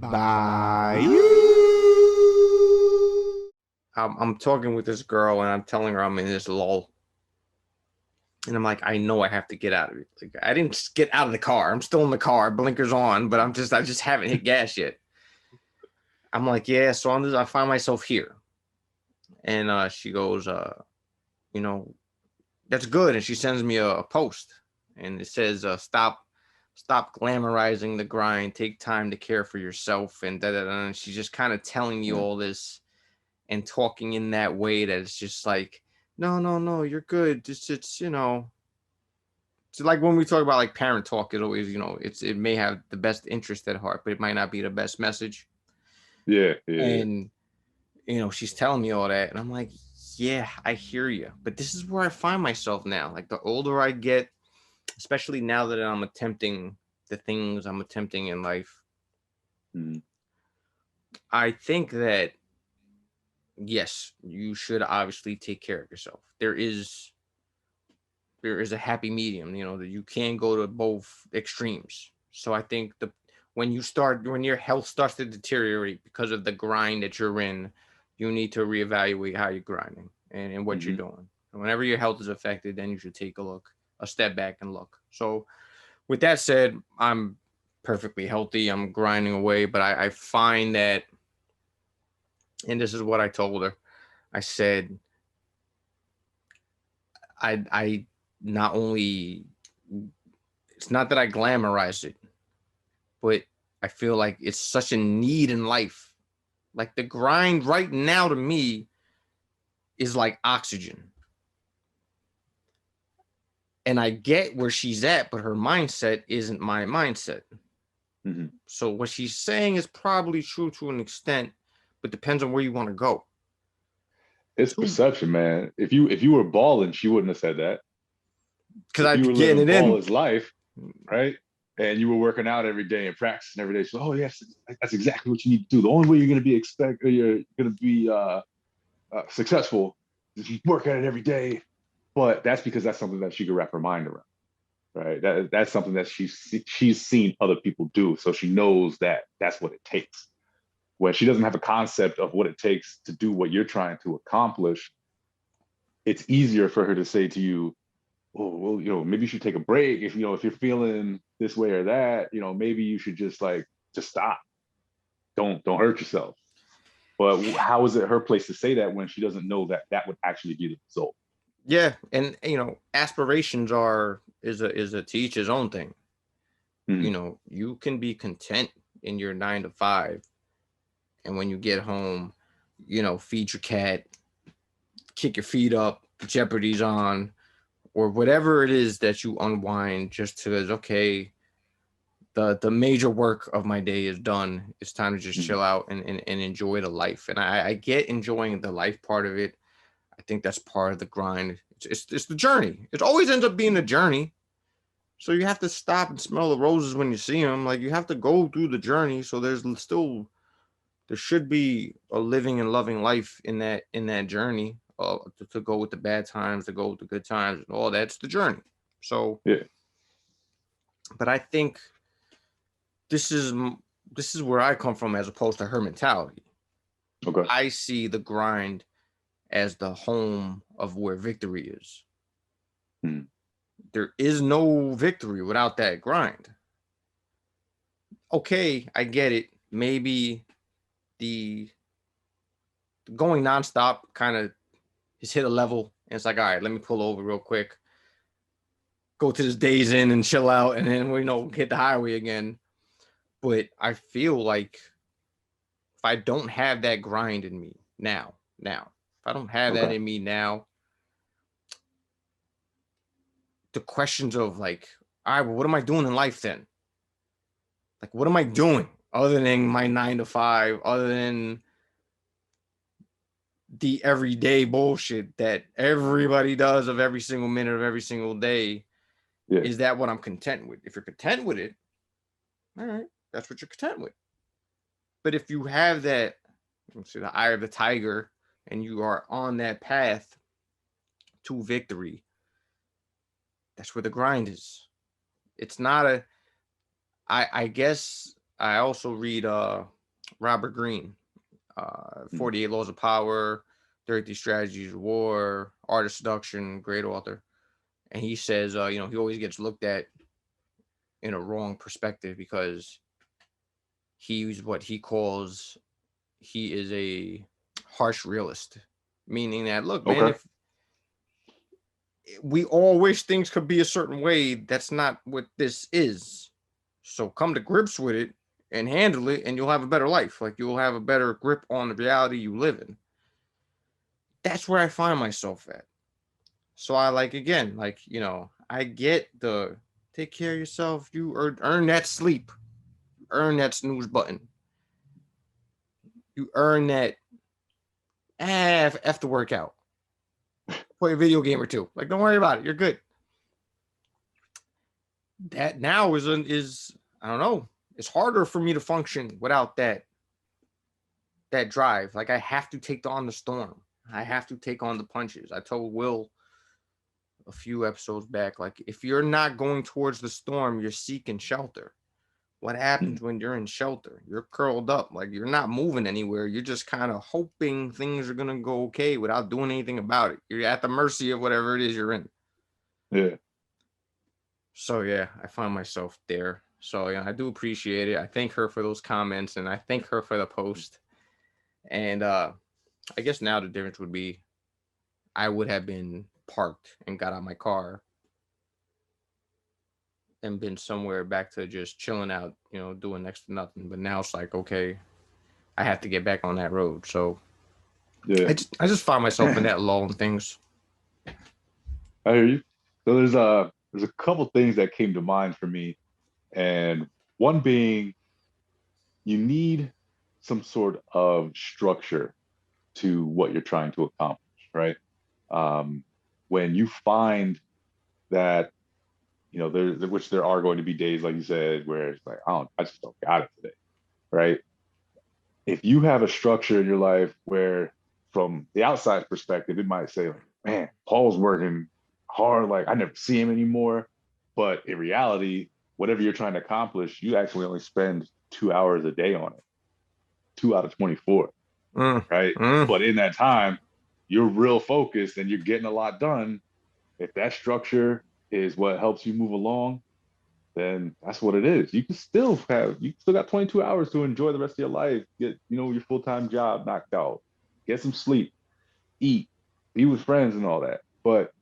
by I'm talking with this girl and I'm telling her I'm in this lull. And I'm like, I know I have to get out of it. Like, I didn't just get out of the car. I'm still in the car, blinkers on, but I just haven't hit gas yet. I'm like, yeah, so I find myself here. And she goes, you know, that's good. And she sends me a post and it says, stop glamorizing the grind, take time to care for yourself. And and she's just kind of telling you all this and talking in that way that it's just like, no, you're good. It's it's like when we talk about like parent talk, it always, it may have the best interest at heart, but it might not be the best message. Yeah. And, she's telling me all that. And I'm like, yeah, I hear you. But this is where I find myself now. Like the older I get, especially now that I'm attempting the things I'm attempting in life, I think that, yes, you should obviously take care of yourself. There is a happy medium, that you can go to both extremes. So I think when your health starts to deteriorate because of the grind that you're in, you need to reevaluate how you're grinding and what you're doing. And whenever your health is affected, then you should take a step back and look. So with that said, I'm perfectly healthy. I'm grinding away, but I find that, and this is what I told her. I said, I not only, it's not that I glamorize it, but I feel like it's such a need in life. Like the grind right now to me is like oxygen. And I get where she's at, but her mindset isn't my mindset. So what she's saying is probably true to an extent, but depends on where you want to go. It's perception, man. If you were balling, she wouldn't have said that. Because If I'd you be were getting living it in. baller's life, right? And you were working out every day and practicing every day. So, oh yes, that's exactly what you need to do. The only way you're going to be successful is if you work at it every day. But that's because that's something that she could wrap her mind around, right? That's something that she's seen other people do, so she knows that that's what it takes. When she doesn't have a concept of what it takes to do what you're trying to accomplish, it's easier for her to say to you, oh, well, maybe you should take a break. If you're feeling this way or that, maybe you should just stop. Don't hurt yourself. But how is it her place to say that when she doesn't know that that would actually be the result? Yeah, and aspirations is a to each his own thing. You can be content in your 9 to 5, and when you get home, feed your cat, kick your feet up, Jeopardy's on, or whatever it is that you unwind just to, okay, the major work of my day is done. It's time to just chill out and enjoy the life. And I get enjoying the life part of it. I think that's part of the grind. It's the journey. It always ends up being a journey. So you have to stop and smell the roses when you see them. Like, you have to go through the journey. So there should be a living and loving life in that journey. To go with the bad times, to go with the good times, and all that's the journey. So yeah. But I think this is where I come from as opposed to her mentality. Okay. I see the grind as the home of where victory is. There is no victory without that grind. Okay, I get it. Maybe the going nonstop kind of has hit a level, and it's like, all right, let me pull over real quick, go to this Days Inn and chill out, and then hit the highway again. But I feel like if I don't have that grind in me now, if I don't have that in me now, the questions of like, all right, well, what am I doing in life then? Like, what am I doing other than my 9 to 5, other than the everyday bullshit that everybody does of every single minute of every single day? Yeah. Is that what I'm content with? If you're content with it, all right, that's what you're content with. But if you have that, the eye of the tiger, and you are on that path to victory, that's where the grind is. It's not I guess I also read Robert Greene, 48 Laws of Power, 33 Strategies of War, Art of Seduction, great author. And he says, he always gets looked at in a wrong perspective because he's what he calls, he is a harsh realist, meaning that, look, man, if we all wish things could be a certain way, that's not what this is. So come to grips with it and handle it, and you'll have a better life. Like, you'll have a better grip on the reality you live in. That's where I find myself at. So I I get the take care of yourself. You earn that sleep. Earn that snooze button. You earn that after workout. Play a video game or two. Like, don't worry about it. You're good. That now is I don't know. It's harder for me to function without that drive. Like, I have to take on the storm. I have to take on the punches. I told Will a few episodes back, like, if you're not going towards the storm, you're seeking shelter. What happens when you're in shelter? You're curled up, like, you're not moving anywhere. You're just kind of hoping things are gonna go okay without doing anything about it. You're at the mercy of whatever it is you're in. Yeah. So yeah, I find myself there. So yeah, I do appreciate it. I thank her for those comments, and I thank her for the post. And I guess now the difference would be I would have been parked and got out of my car and been somewhere back to just chilling out, doing next to nothing. But now it's like, okay, I have to get back on that road. So yeah, I just find myself in that lull and things. I hear you. So there's a couple things that came to mind for me, and one being, you need some sort of structure to what you're trying to accomplish, right? When you find that, there are going to be days, like you said, where it's like, I just don't got it today, right? If you have a structure in your life where, from the outside perspective, it might say, like, man, Paul's working hard, like, I never see him anymore. But in reality, whatever you're trying to accomplish, you actually only spend 2 hours a day on it, 2 out of 24, right? But in that time, you're real focused and you're getting a lot done. If that structure is what helps you move along, then that's what it is. You still got 22 hours to enjoy the rest of your life, get, your full-time job knocked out, get some sleep, eat, be with friends and all that. But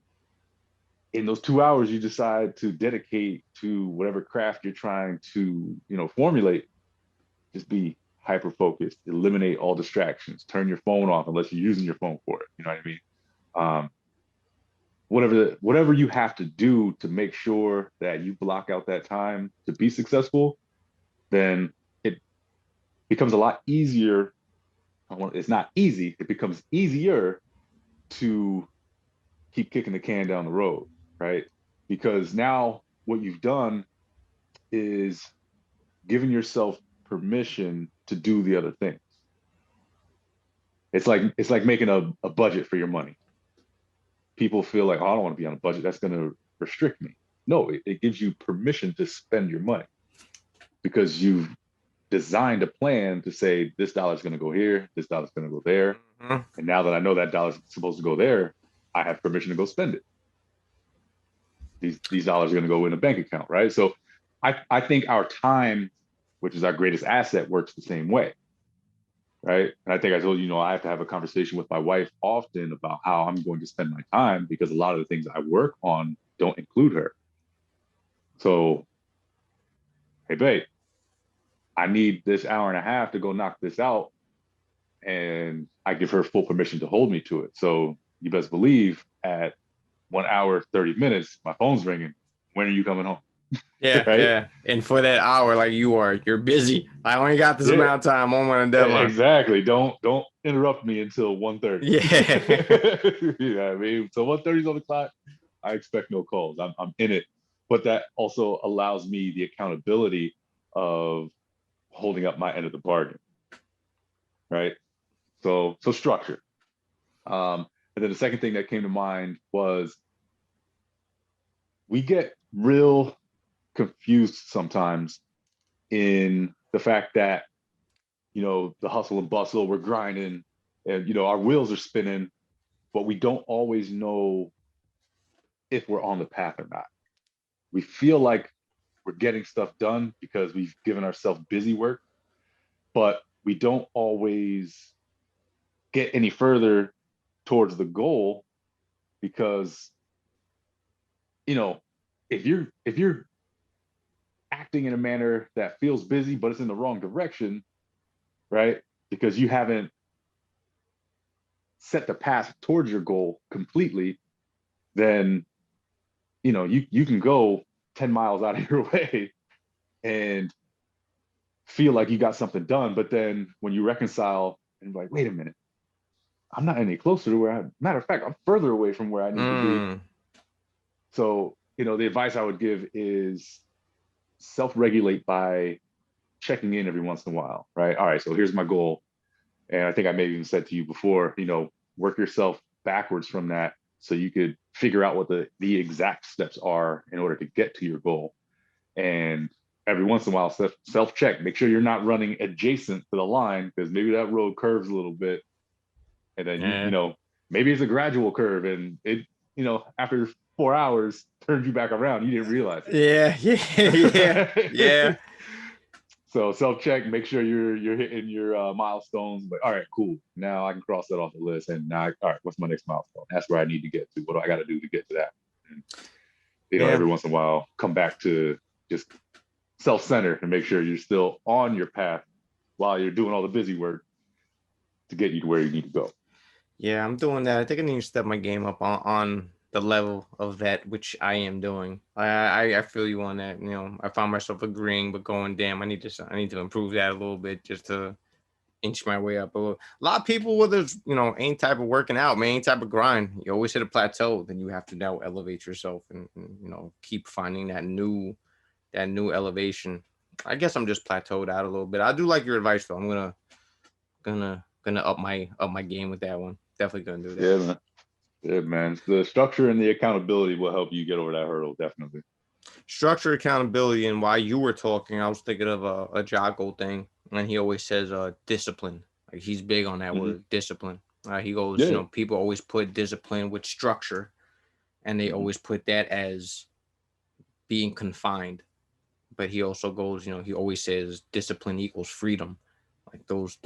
in those 2 hours you decide to dedicate to whatever craft you're trying to, formulate, just be hyper focused, eliminate all distractions, turn your phone off unless you're using your phone for it. You know what I mean? Whatever you have to do to make sure that you block out that time to be successful, then it becomes a lot easier. It's not easy. It becomes easier to keep kicking the can down the road, right? Because now what you've done is giving yourself permission to do the other things. It's like making a budget for your money. People feel like, oh, I don't want to be on a budget. That's going to restrict me. No, it gives you permission to spend your money because you've designed a plan to say, this dollar's going to go here, this dollar's going to go there. And now that I know that dollar's supposed to go there, I have permission to go spend it. These dollars are going to go in a bank account, right? So I think our time, which is our greatest asset, works the same way. Right. And I think I told you, I have to have a conversation with my wife often about how I'm going to spend my time, because a lot of the things I work on don't include her. So, hey, babe, I need this hour and a half to go knock this out. And I give her full permission to hold me to it. So you best believe at 1 hour, 30 minutes, my phone's ringing. When are you coming home? Yeah, right? Yeah. And for that hour, like, you're busy. I only got this amount of time on my deadline. Exactly. Don't interrupt me until 1:30. Yeah. Yeah, I mean, so 1:30 is on the clock. I expect no calls. I'm in it. But that also allows me the accountability of holding up my end of the bargain. Right. So structure. And then the second thing that came to mind was, we get real confused sometimes in the fact that, you know, the hustle and bustle, we're grinding and, you know, our wheels are spinning, but we don't always know if we're on the path or not. We feel like we're getting stuff done because we've given ourselves busy work, but we don't always get any further towards the goal because, you know, if you're acting in a manner that feels busy but it's in the wrong direction, right? Because you haven't set the path towards your goal completely, then, you know, you can go 10 miles out of your way and feel like you got something done, but then when you reconcile and like, wait a minute, I'm not any closer to where matter of fact, I'm further away from where I need to be. So, you know, the advice I would give is self-regulate by checking in every once in a while, right? All right, so here's my goal. And I think I may have even said to you before, you know, work yourself backwards from that so you could figure out what the exact steps are in order to get to your goal. And every once in a while, self-check, make sure you're not running adjacent to the line because maybe that road curves a little bit. And then, you know, maybe it's a gradual curve and it, you know, after 4 hours turned you back around. You didn't realize it. Yeah. So self-check, make sure you're hitting your milestones. But all right, cool. Now I can cross that off the list. And now, all right, what's my next milestone? That's where I need to get to. What do I got to do to get to that? And, you know, every once in a while, come back to just self-center and make sure you're still on your path while you're doing all the busy work to get you to where you need to go. Yeah, I'm doing that. I think I need to step my game up on the level of that which I am doing. I feel you on that. You know, I found myself agreeing, but going, damn, I need to improve that a little bit just to inch my way up a little. A lot of people, whether it's, you know, any type of working out, man, any type of grind, you always hit a plateau. Then you have to now elevate yourself and you know, keep finding that new elevation. I guess I'm just plateaued out a little bit. I do like your advice though. I'm gonna up my game with that one. Definitely gonna do that. Yeah, man. Yeah, man. The structure and the accountability will help you get over that hurdle, definitely. Structure, accountability, and while you were talking, I was thinking of a Jocko thing, and he always says discipline. Like he's big on that word, discipline. He goes, you know, people always put discipline with structure, and they always put that as being confined. But he also goes, you know, he always says discipline equals freedom. Like those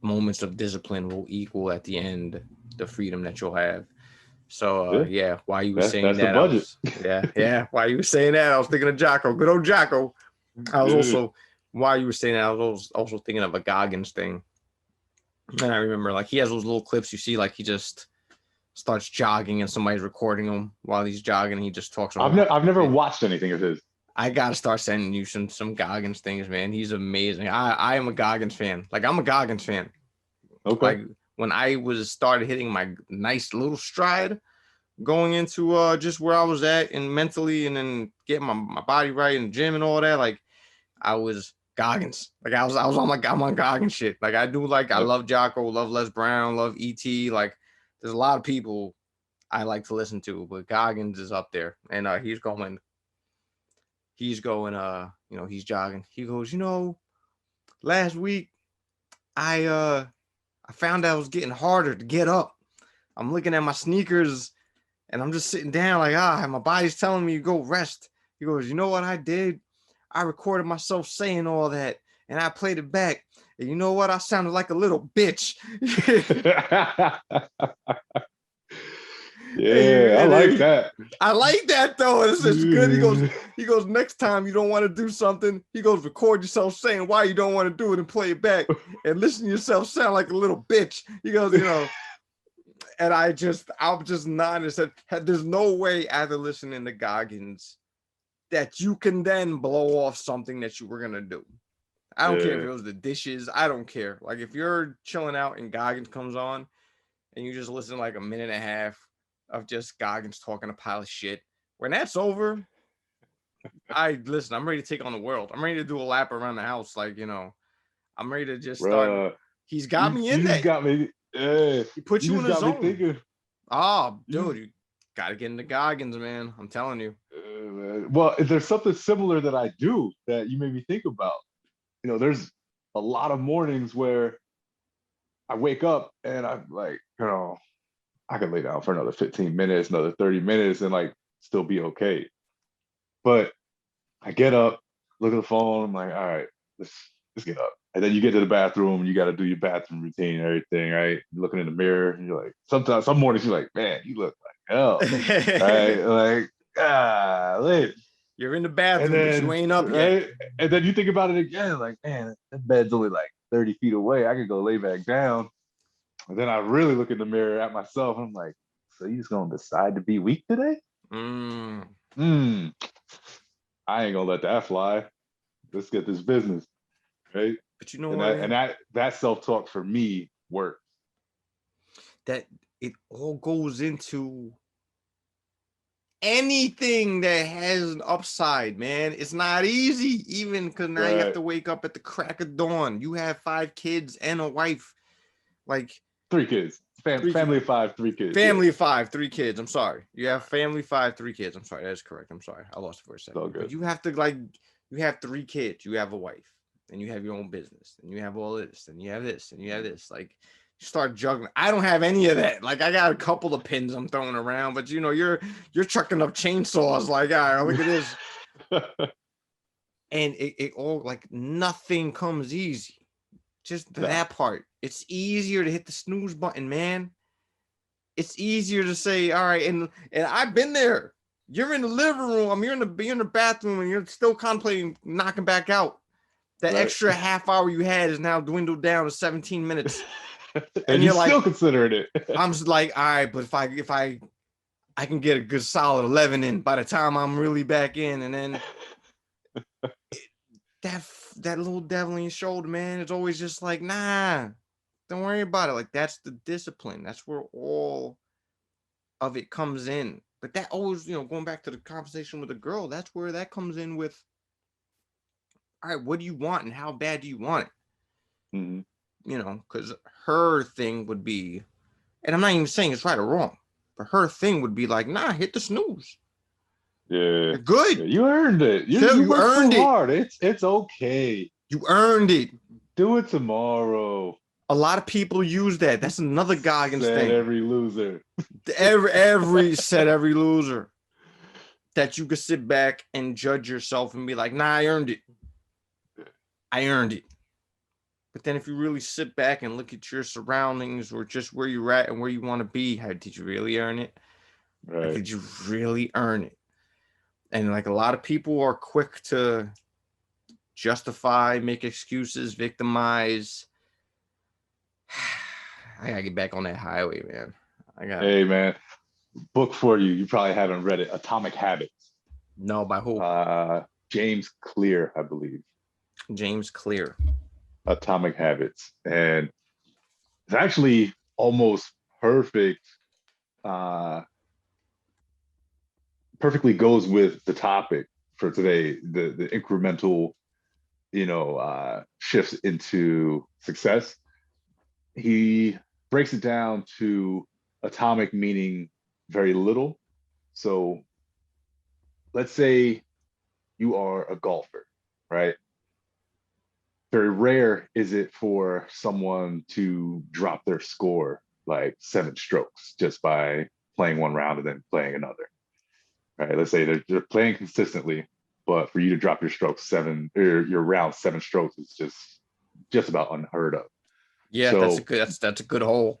moments of discipline will equal at the end the freedom that you'll have. So while you were saying that, while you were saying that, I was thinking of Jocko, good old Jocko. I was also, while you were saying that, I was also thinking of a Goggins thing. And I remember, like, he has those little clips you see, like he just starts jogging and somebody's recording him while he's jogging. And he just talks. I've never watched anything of his. I gotta start sending you some Goggins things, man. He's amazing. I am a Goggins fan. Like, I'm a Goggins fan. Okay. Like when I started hitting my nice little stride, going into just where I was at and mentally, and then getting my body right in the gym and all that, like I was Goggins. Like I'm on Goggins shit. Like I do, like I love Jocko, love Les Brown, love E.T. Like there's a lot of people I like to listen to, but Goggins is up there, and he's going, you know, he's jogging. He goes, you know, last week I found out it was getting harder to get up. I'm looking at my sneakers and I'm just sitting down like, my body's telling me to go rest. He goes, you know what I did? I recorded myself saying all that and I played it back. And you know what? I sounded like a little bitch. Yeah, I like that. I like that though. It's good. He goes, next time you don't want to do something, he goes, record yourself saying why you don't want to do it and play it back and listen to yourself sound like a little bitch. He goes, you know, and I was just nodding and said, there's no way after listening to Goggins that you can then blow off something that you were going to do. I don't care if it was the dishes. I don't care. Like if you're chilling out and Goggins comes on and you just listen like a minute and a half of just Goggins talking a pile of shit. When that's over, I'm ready to take on the world. I'm ready to do a lap around the house. Like, you know, I'm ready to just start. He's got me in there. Got me. Yeah. He put you in the zone. Oh, dude, you got to get into Goggins, man. I'm telling you. Well, there's something similar that I do that you made me think about. there's a lot of mornings where I wake up and I'm like, I could lay down for another 15 minutes, another 30 minutes, and like still be okay. But I get up, look at the phone, I'm like, all right, let's get up. And then you get to the bathroom, you got to do your bathroom routine and everything, right? You're looking in the mirror, and you're like, some mornings you're like, man, you look like hell, right? Like, golly. You're in the bathroom, And but you then, ain't up right? yet. And then you think about it again, like, man, that bed's only like 30 feet away. I could go lay back down. And then I really look in the mirror at myself, and I'm like, so you just gonna decide to be weak today? I ain't gonna let that fly. Let's get this business, right? But you know And what, that self-talk for me works. That it all goes into anything that has an upside, man. It's not easy, even because now you have to wake up at the crack of dawn. You have 5 kids and a wife, like 3 kids. Family of 5, 3 kids. Family of 5, 3 kids. I'm sorry. You have family 5, 3 kids. I'm sorry. That is correct. I'm sorry. I lost it for a second. But you have to you have 3 kids. You have a wife, and you have your own business, and you have all this, and you have this, and you have this. Like, you start juggling. I don't have any of that. Like, I got a couple of pins I'm throwing around, but you're chucking up chainsaws. Like, all right, look at this. And it all, like, nothing comes easy. Just that part. It's easier to hit the snooze button, man. It's easier to say, all right, and I've been there. You're in the living room, you're in the bathroom, and you're still contemplating knocking back out. That extra half hour you had is now dwindled down to 17 minutes. and you're still considering it. I'm just like, all right, but if I can get a good solid 11 in by the time I'm really back in, and then that little devil in your shoulder, man, it's always just like, nah, don't worry about it. Like, that's the discipline. That's where all of it comes in. But that always, going back to the conversation with the girl, that's where that comes in with, all right, what do you want and how bad do you want it? Because her thing would be, and I'm not even saying it's right or wrong, but her thing would be like, nah, hit the snooze. Yeah. You're good. Yeah, you earned it. You worked earned so hard. It's okay. You earned it. Do it tomorrow. A lot of people use that. That's another Goggins thing. Every loser. Every loser. That you could sit back and judge yourself and be like, nah, I earned it. I earned it. But then if you really sit back and look at your surroundings or just where you're at and where you want to be, did you really earn it? Right. Like, did you really earn it? And like, a lot of people are quick to justify, make excuses, victimize. I gotta get back on that highway, man. Hey, man, book for you. You probably haven't read it. Atomic Habits. No, by who? James Clear, I believe. James Clear. Atomic Habits, and it's actually almost perfect. Perfectly goes with the topic for today, the incremental, shifts into success. He breaks it down to atomic meaning very little. So let's say you are a golfer, right? Very rare is it for someone to drop their score like 7 strokes just by playing one round and then playing another. Right? Let's say they're playing consistently, but for you to drop your your round 7 strokes is just about unheard of. Yeah, so, that's a good hole.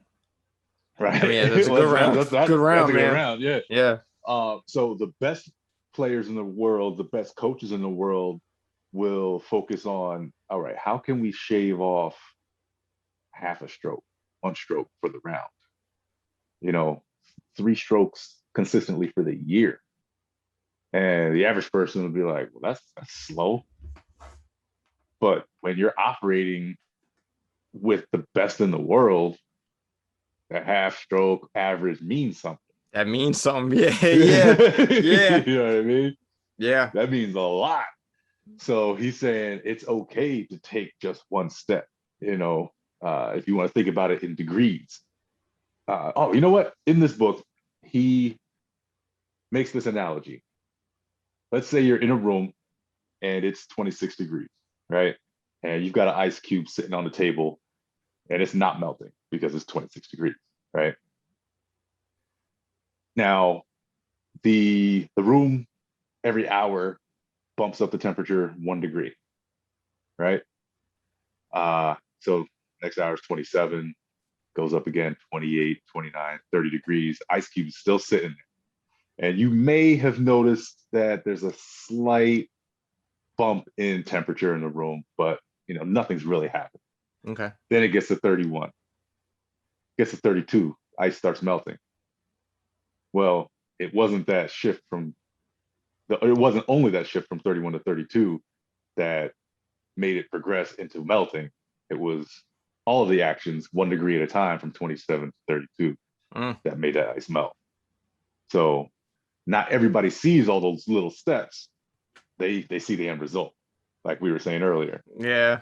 Right. I mean, that's a good round. That's good round, man. Good round, yeah. Yeah. So the best players in the world, the best coaches in the world will focus on, all right, how can we shave off half a stroke, 1 stroke for the round? 3 strokes consistently for the year. And the average person would be like, well, that's slow. But when you're operating with the best in the world, a half stroke average means something. That means something. Yeah. You know what I mean? Yeah. That means a lot. So he's saying it's okay to take just 1 step, if you want to think about it in degrees. You know what? In this book, he makes this analogy. Let's say you're in a room and it's 26 degrees, right? and you've got an ice cube sitting on the table, and it's not melting because it's 26 degrees, right? Now, the room every hour bumps up the temperature 1 degree, right? So next hour is 27, goes up again 28, 29, 30 degrees. Ice cube is still sitting there. And you may have noticed that there's a slight bump in temperature in the room, but nothing's really happened. Okay. Then it gets to 31, gets to 32, ice starts melting. Well, it wasn't only that shift from 31 to 32 that made it progress into melting. It was all of the actions 1 degree at a time from 27 to 32 that made that ice melt. So not everybody sees all those little steps. They see the end result, like we were saying earlier. Yeah.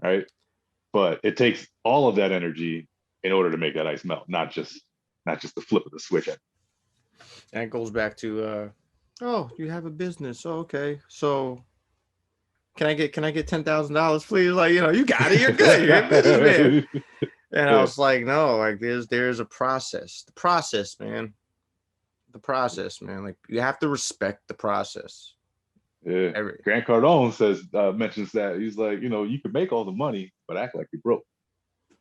Right. But it takes all of that energy in order to make that ice melt, not just the flip of the switch. And it goes back to oh, you have a business. Oh, okay. So can I get $10,000, please? Like, you got it, you're good, you're a businessman. And I was like, no, like there's a process. The process, man. Like, you have to respect the process. Yeah. Grant Cardone mentions that. He's like, you can make all the money, but act like you're broke.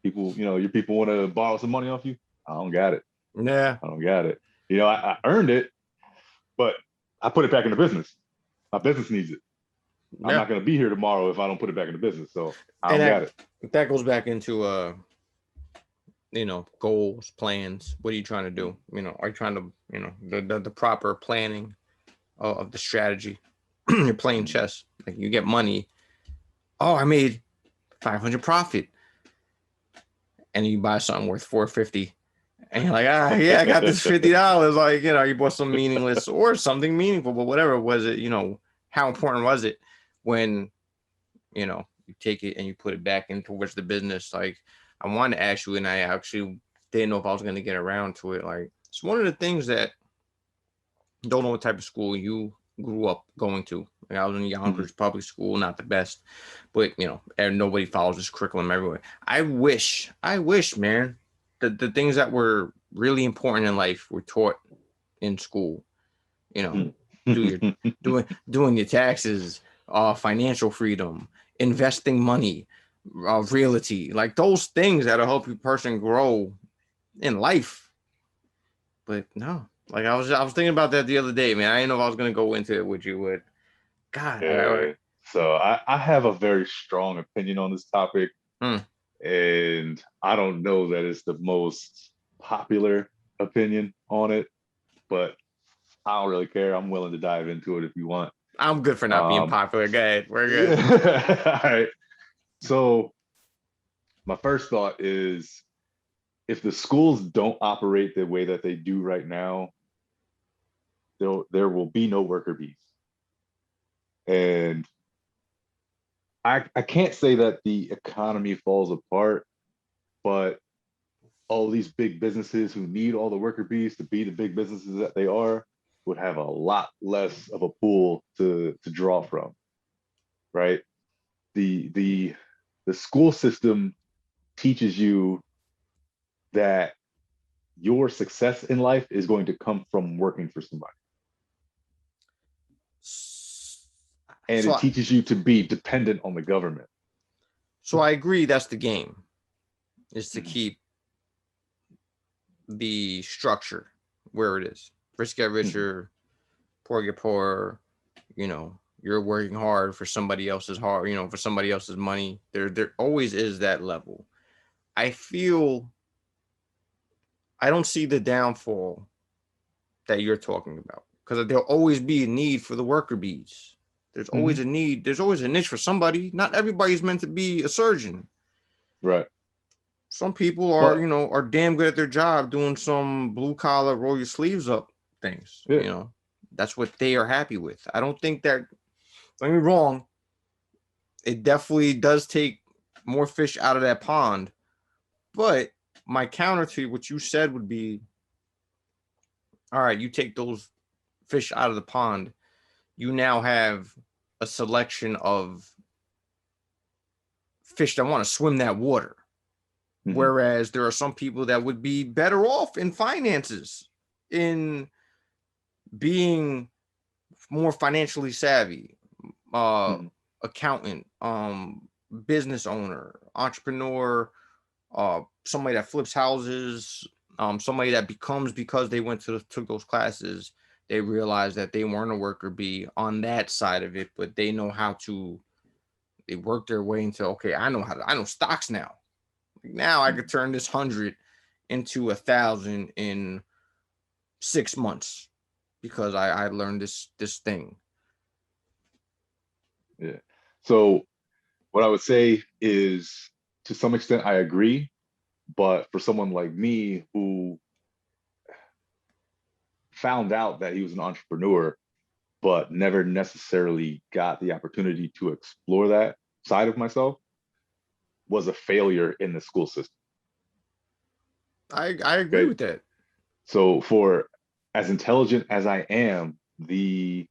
People, your people want to borrow some money off you. I don't got it. Yeah. I don't got it. I earned it, but I put it back in the business. My business needs it. I'm not going to be here tomorrow if I don't put it back in the business. So I don't got it. That goes back into, goals, plans. What are you trying to do? Are you trying to, the proper planning of the strategy? You're playing chess. Like, you get money. Oh, I made 500 profit. And you buy something worth 450. And you're like, yeah, I got this $50. Like, you bought some meaningless or something meaningful, but whatever was it, how important was it when, you take it and you put it back in towards the business? Like, I wanted to ask you, and I actually didn't know if I was going to get around to it. Like, it's one of the things that don't know what type of school you grew up going to. Like, I was in Yonkers public school, not the best, but and nobody follows this curriculum everywhere. I wish, man, the things that were really important in life were taught in school. Doing your taxes, financial freedom, investing money, realty, like those things that'll help your person grow in life. But no. Like, I was thinking about that the other day, man. I didn't know if I was gonna go into it with you. But God, yeah. So I have a very strong opinion on this topic, and I don't know that it's the most popular opinion on it, but I don't really care. I'm willing to dive into it if you want. I'm good for not being popular. Go ahead. We're good. All right. So my first thought is, if the schools don't operate the way that they do right now, there will be no worker bees. And I can't say that the economy falls apart, but all these big businesses who need all the worker bees to be the big businesses that they are would have a lot less of a pool to draw from, right? The school system teaches you that your success in life is going to come from working for somebody. And it teaches you to be dependent on the government. So I agree that's the game, is to keep the structure where it is. Rich get richer, poor get poorer. You're working hard for somebody else's for somebody else's money. There always is that level. I don't see the downfall that you're talking about, because there'll always be a need for the worker bees. There's always a need. There's always a niche for somebody. Not everybody's meant to be a surgeon. Right. Some people are, are damn good at their job doing some blue collar, roll your sleeves up things. Yeah. That's what they are happy with. I don't think that, don't get me wrong, it definitely does take more fish out of that pond. But my counter to what you said would be, all right, you take those fish out of the pond, you now have a selection of fish that want to swim that water. Mm-hmm. Whereas there are some people that would be better off in finances, in being more financially savvy, accountant, business owner, entrepreneur, somebody that flips houses, somebody that becomes, because they took those classes, they realize that they weren't a worker bee on that side of it, but they know how to, they work their way into, okay, I know stocks now. Now I could turn this 100 into 1,000 in 6 months because I learned this thing. Yeah. So what I would say is, to some extent, I agree. But for someone like me who found out that he was an entrepreneur, but never necessarily got the opportunity to explore that side of myself, was a failure in the school system. I agree with that. So for as intelligent as I am, the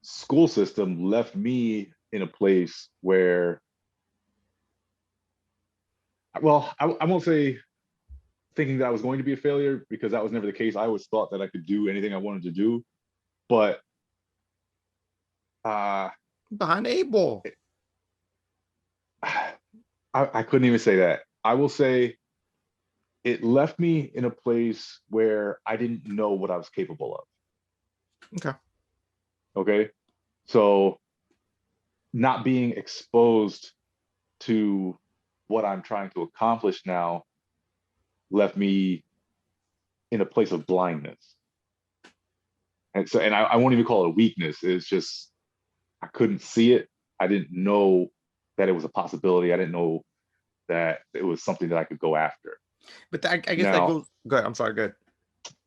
school system left me in a place where, well, I won't say thinking that I was going to be a failure, because that was never the case. I always thought that I could do anything I wanted to do, but behind the 8 ball. I couldn't even say that. I will say it left me in a place where I didn't know what I was capable of. Okay. So not being exposed to what I'm trying to accomplish now left me in a place of blindness. And so, and I won't even call it a weakness. It's just, I couldn't see it. I didn't know that it was a possibility. I didn't know that it was something that I could go after. But I guess now, that goes, go ahead. I'm sorry, go ahead.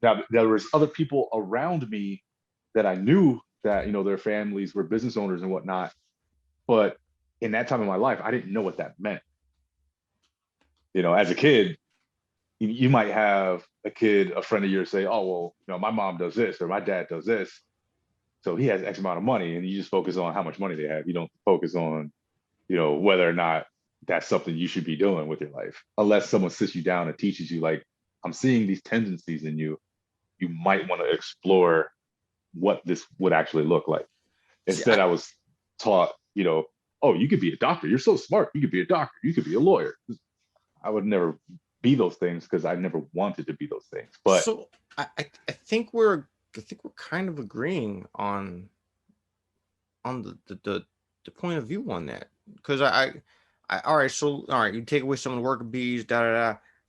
Now, there was other people around me that I knew that, you know, their families were business owners and whatnot. But in that time of my life, I didn't know what that meant. You know, as a kid, you might have a friend of yours say, oh, well, you know, my mom does this or my dad does this, so he has X amount of money, and you just focus on how much money they have. You don't focus on, you know, whether or not that's something you should be doing with your life, unless someone sits you down and teaches you, like, I'm seeing these tendencies in you. You might want to explore what this would actually look like. Instead, I was taught, you know, oh, you could be a doctor. You're so smart. You could be a doctor. You could be a lawyer. I would never be those things because I never wanted to be those things. But so I think we're kind of agreeing on the point of view on that, because I all right, you take away some of the worker bees,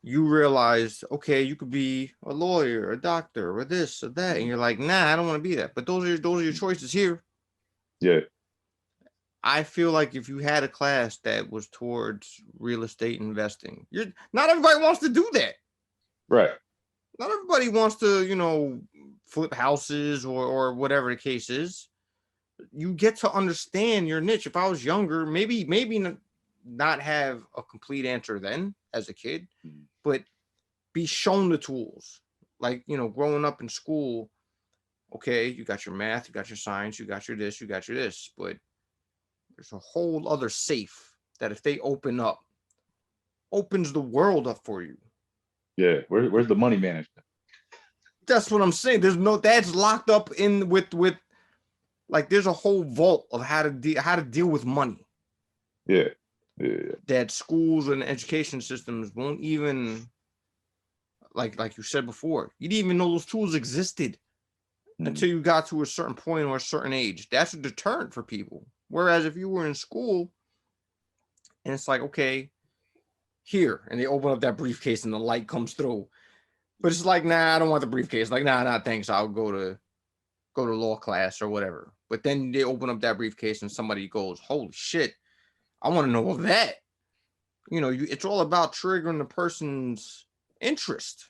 you realize, okay, you could be a lawyer, a doctor, or this or that, and you're like, nah, I don't want to be that. But those are your choices here. Yeah. I feel like if you had a class that was towards real estate investing, not everybody wants to do that. Right. Not everybody wants to, you know, flip houses or whatever the case is. You get to understand your niche. If I was younger, maybe not have a complete answer then as a kid, but be shown the tools. Like, you know, growing up in school, okay, you got your math, you got your science, you got your this, but there's a whole other safe that if they opens the world up for you. Yeah. Where's the money management? That's what I'm saying. That's locked up in with like, there's a whole vault of how to deal with money. Yeah. That schools and education systems won't even, like you said before, you didn't even know those tools existed until you got to a certain point or a certain age. That's a deterrent for people. Whereas if you were in school and it's like, okay, here, and they open up that briefcase and the light comes through, but it's like, nah, I don't want the briefcase. Like, nah, thanks. I'll go to law class or whatever. But then they open up that briefcase and somebody goes, holy shit, I want to know that. You know, it's all about triggering the person's interest.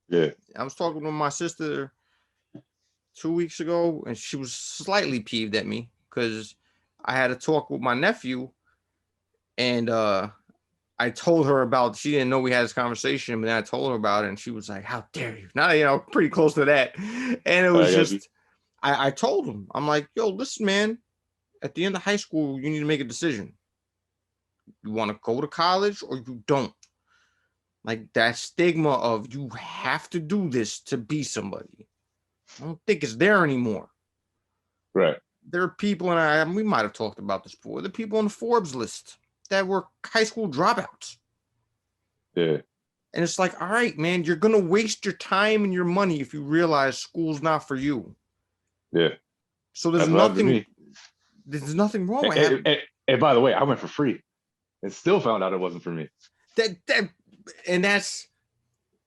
Yeah. I was talking to my sister 2 weeks ago, and she was slightly peeved at me because I had a talk with my nephew, and I told her about, she didn't know we had this conversation, but then I told her about it, and she was like, how dare you? Now, you know, pretty close to that. And it was I told him, I'm like, yo, listen, man, at the end of high school, you need to make a decision. You want to go to college or you don't. Like that stigma of you have to do this to be somebody. I don't think it's there anymore. Right. There are people, and we might have talked about this before, the people on the Forbes list that were high school dropouts. Yeah. And it's like, all right, man, you're going to waste your time and your money if you realize school's not for you. Yeah. So there's nothing wrong with it. And by the way, I went for free and still found out it wasn't for me.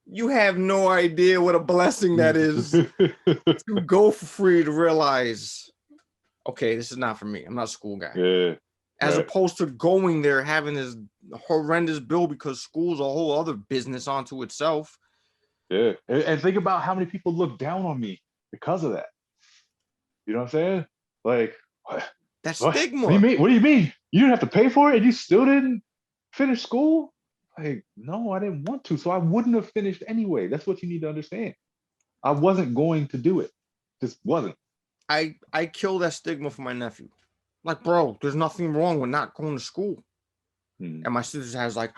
You have no idea what a blessing that is to go for free to realize, okay, this is not for me. I'm not a school guy. Yeah. As opposed to going there, having this horrendous bill because school's a whole other business onto itself. Yeah. And think about how many people look down on me because of that. You know what I'm saying? Like, that's stigma. What do you mean? You didn't have to pay for it and you still didn't finish school? Like, no, I didn't want to. So I wouldn't have finished anyway. That's what you need to understand. I wasn't going to do it. Just wasn't. I killed that stigma for my nephew. Like, bro, there's nothing wrong with not going to school. And my sister has like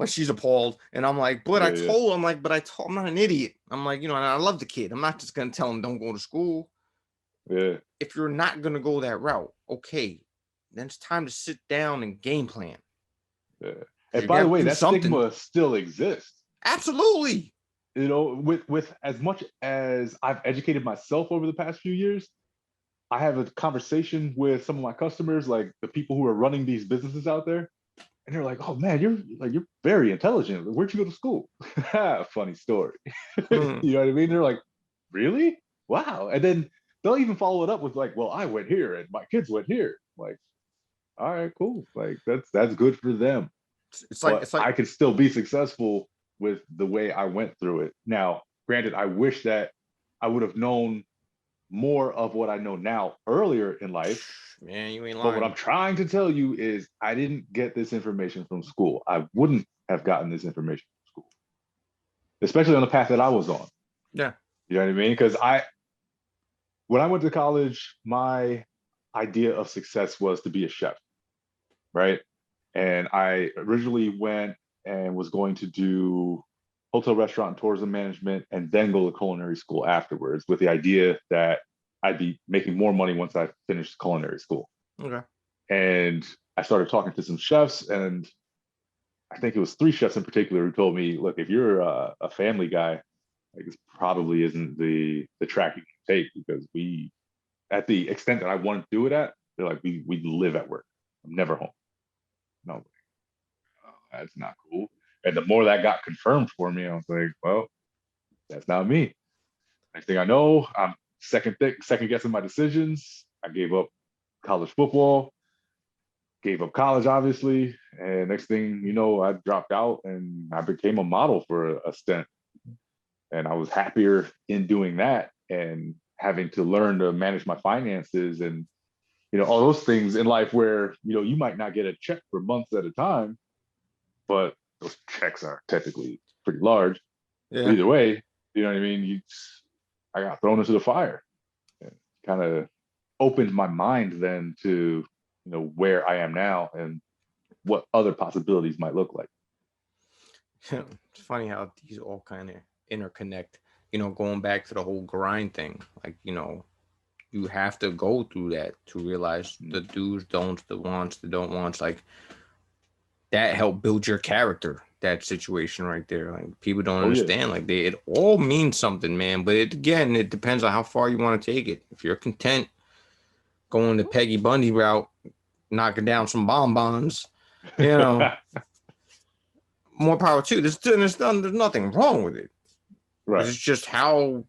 she's appalled. And I'm like, but I told him, I'm not an idiot. I'm like, and I love the kid. I'm not just going to tell him don't go to school. Yeah. If you're not going to go that route, okay, then it's time to sit down and game plan. Yeah. And by the way, that stigma still exists. Absolutely. With as much as I've educated myself over the past few years, I have a conversation with some of my customers, like the people who are running these businesses out there. And they're like, oh man, you're very intelligent. Where'd you go to school? Funny story. You know what I mean? They're like, really? Wow. And then they'll even follow it up with like, well, I went here and my kids went here. Like, all right, cool. Like that's good for them. It's like I could still be successful with the way I went through it. Now, granted, I wish that I would have known more of what I know now earlier in life. Man, you ain't lying. But what I'm trying to tell you is I didn't get this information from school. I wouldn't have gotten this information from school, especially on the path that I was on. Yeah. You know what I mean? Because when I went to college, my idea of success was to be a chef, right? And I originally went and was going to do hotel, restaurant, and tourism management, and then go to culinary school afterwards with the idea that I'd be making more money once I finished culinary school. Okay. And I started talking to some chefs, and I think it was 3 chefs in particular who told me, look, if you're a family guy, like this probably isn't the track you can take, because we, at the extent that I want to do it at, they're like, we live at work. I'm never home. No, oh, that's not cool. And the more that got confirmed for me, I was like, well, that's not me. Next thing I know, I'm second guessing my decisions. I gave up college football, gave up college, obviously. And next thing you know, I dropped out and I became a model for a stint. And I was happier in doing that and having to learn to manage my finances and all those things in life where, you might not get a check for months at a time, but those checks are technically pretty large. Yeah. Either way, you know what I mean? I got thrown into the fire. And kind of opened my mind then to, where I am now and what other possibilities might look like. It's funny how these all kind of interconnect, going back to the whole grind thing. Like, you have to go through that to realize the do's, don'ts, the wants, the don't wants. Like, that helped build your character, that situation right there. Like, people don't understand. Yeah. Like, it all means something, man. But it depends on how far you want to take it. If you're content going the Peggy Bundy route, knocking down some bonbons, more power too. There's nothing wrong with it. Right. It's just how,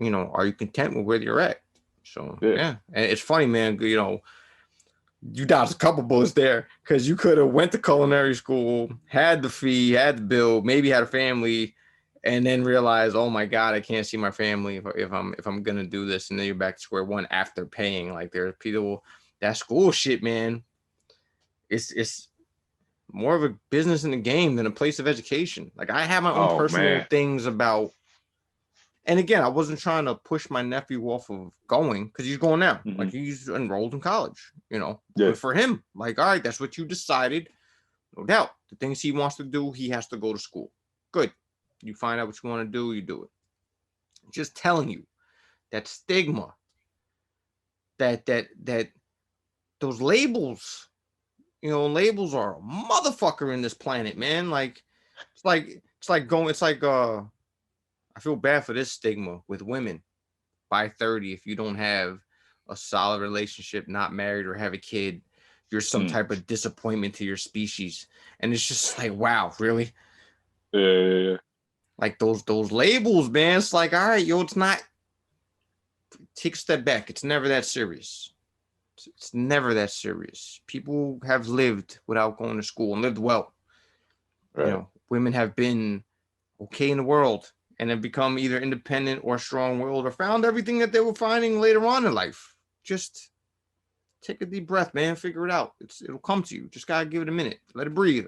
are you content with where you're at? So, yeah. And it's funny, man, you dodged a couple bullets there, because you could have went to culinary school, had the fee, had the bill, maybe had a family, and then realized, oh my God, I can't see my family if I'm gonna do this, and then you're back to square one after paying. Like, there's people, that school shit, man. It's more of a business in the game than a place of education. Like, I have my own personal things about. And again, I wasn't trying to push my nephew off of going, because he's going now. Mm-hmm. Like, he's enrolled in college, But for him, like, all right, that's what you decided. No doubt. The things he wants to do, he has to go to school. Good. You find out what you want to do, you do it. Just telling you that stigma, that those labels, labels are a motherfucker in this planet, man. Like it's like I feel bad for this stigma with women. By 30, if you don't have a solid relationship, not married or have a kid, you're some type of disappointment to your species. And it's just like, wow, really? Yeah. Like those labels, man. It's like, all right, it's not. Take a step back. It's never that serious. It's never that serious. People have lived without going to school and lived well. Right. Women have been okay in the world and have become either independent or strong-willed or found everything that they were finding later on in life. Just take a deep breath, man. Figure it out. It'll come to you. Just gotta give it a minute. Let it breathe.